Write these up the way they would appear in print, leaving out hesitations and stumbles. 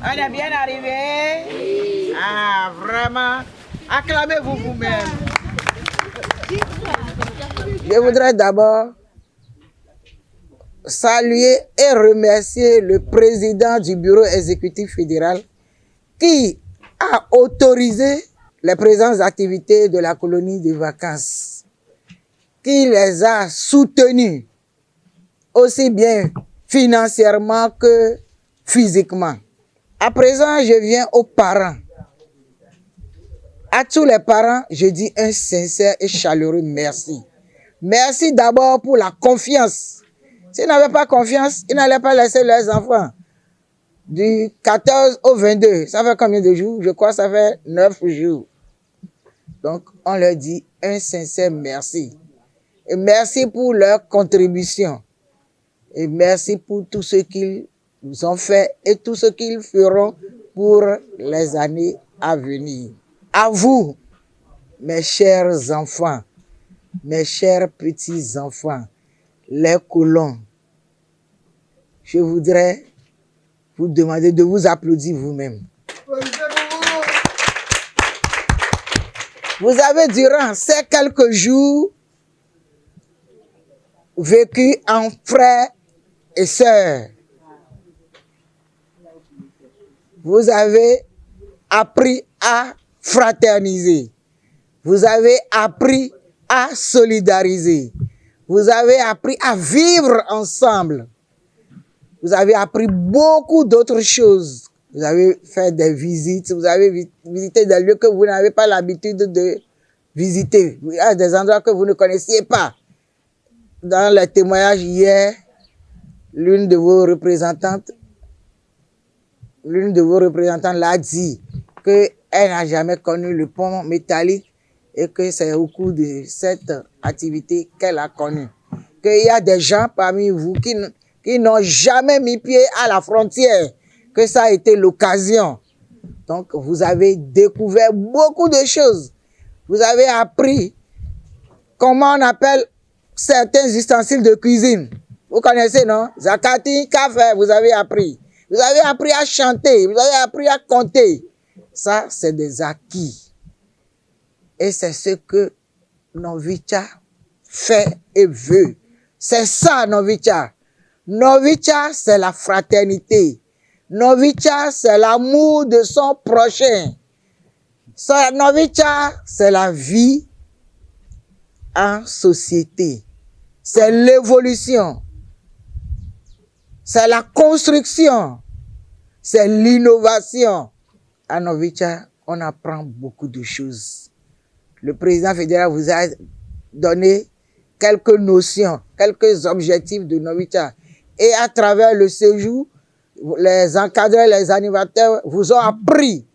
On est bien arrivé. Ah, vraiment. Acclamez-vous vous-même. Je voudrais d'abord saluer et remercier le président du bureau exécutif fédéral qui a autorisé les présentes activités de la colonie de vacances, qui les a soutenus aussi bien financièrement que physiquement. À présent, je viens aux parents. À tous les parents, je dis un sincère et chaleureux merci. Merci d'abord pour la confiance. S'ils n'avaient pas confiance, ils n'allaient pas laisser leurs enfants. Du 14 au 22, ça fait combien de jours? Je crois que ça fait 9 jours. Donc, on leur dit un sincère merci. Et merci pour leur contribution. Et merci pour tout ce qu'ils ont fait et tout ce qu'ils feront pour les années à venir. À vous, mes chers enfants, mes chers petits-enfants, les colons, je voudrais vous demander de vous applaudir vous-même. Vous avez, durant ces quelques jours, vécu en frères et sœurs. Vous avez appris à fraterniser. Vous avez appris à solidariser. Vous avez appris à vivre ensemble. Vous avez appris beaucoup d'autres choses. Vous avez fait des visites, vous avez visité des lieux que vous n'avez pas l'habitude de visiter. Il y a des endroits que vous ne connaissiez pas. Dans le témoignage hier, l'une de vos représentantes l'a dit qu'elle n'a jamais connu le pont métallique et que c'est au cours de cette activité qu'elle a connu. Qu'il y a des gens parmi vous qui n'ont jamais mis pied à la frontière, que ça a été l'occasion. Donc, vous avez découvert beaucoup de choses. Vous avez appris comment on appelle certains ustensiles de cuisine. Vous connaissez, non? Zakati, café, vous avez appris. Vous avez appris à chanter, vous avez appris à compter. Ça, c'est des acquis. Et c'est ce que Novicha fait et veut. C'est ça, Novicha. Novicha, c'est la fraternité. Novicha, c'est l'amour de son prochain. Novicha, c'est la vie en société. C'est l'évolution. C'est la construction. C'est l'innovation. À Novicha, on apprend beaucoup de choses. Le président fédéral vous a donné quelques notions, quelques objectifs de Novicha. Et à travers le séjour, les encadreurs, les animateurs vous ont appris.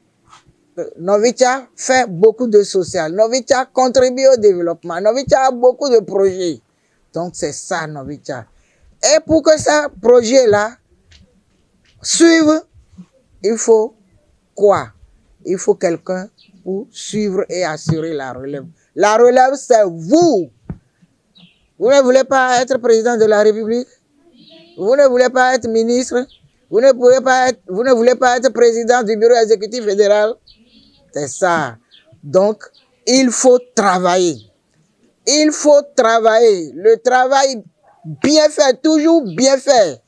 Novicha fait beaucoup de social. Novicha contribue au développement. Novicha a beaucoup de projets. Donc c'est ça Novicha. Et pour que ce projet-là suive, il faut quoi? Il faut quelqu'un pour suivre et assurer la relève. La relève, c'est vous. Vous ne voulez pas être président de la République? Vous ne voulez pas être ministre? Vous ne voulez pas être président du bureau exécutif fédéral? C'est ça. Donc, il faut travailler. Il faut travailler. Le travail bien fait, toujours bien fait.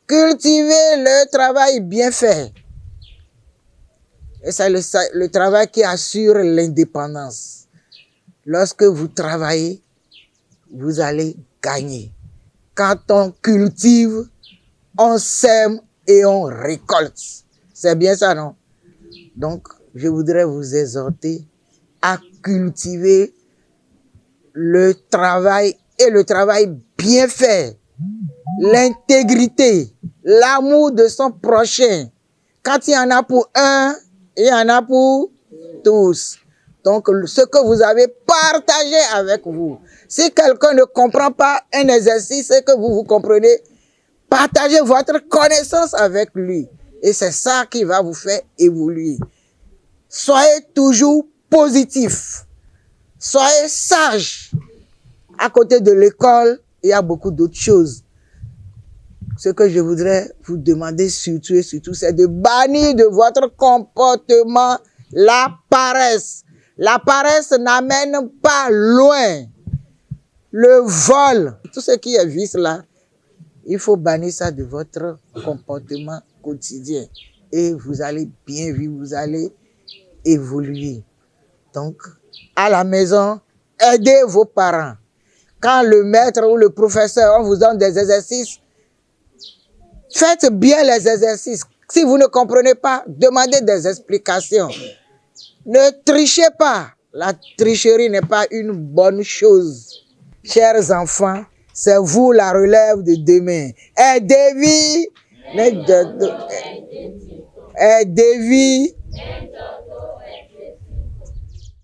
Cultiver le travail bien fait. Et c'est le travail qui assure l'indépendance. Lorsque vous travaillez, vous allez gagner. Quand on cultive, on sème et on récolte. C'est bien ça, non? Donc, je voudrais vous exhorter à cultiver le travail et le travail bien fait. L'intégrité, l'amour de son prochain. Quand il y en a pour un, il y en a pour tous. Donc, ce que vous avez partagé avec vous. Si quelqu'un ne comprend pas un exercice et que vous comprenez, partagez votre connaissance avec lui. Et c'est ça qui va vous faire évoluer. Soyez toujours positif. Soyez sage. À côté de l'école, il y a beaucoup d'autres choses. ce que je voudrais vous demander surtout et surtout, c'est de bannir de votre comportement la paresse. La paresse n'amène pas loin. Le vol, tout ce qui est vice là, il faut bannir ça de votre comportement quotidien. Et vous allez bien vivre, vous allez évoluer. Donc, à la maison, aidez vos parents. Quand le maître ou le professeur on vous donne des exercices, faites bien les exercices. Si vous ne comprenez pas, demandez des explications. Ne trichez pas. La tricherie n'est pas une bonne chose. Chers enfants, c'est vous la relève de demain. Aidez-vous. Aidez-vous.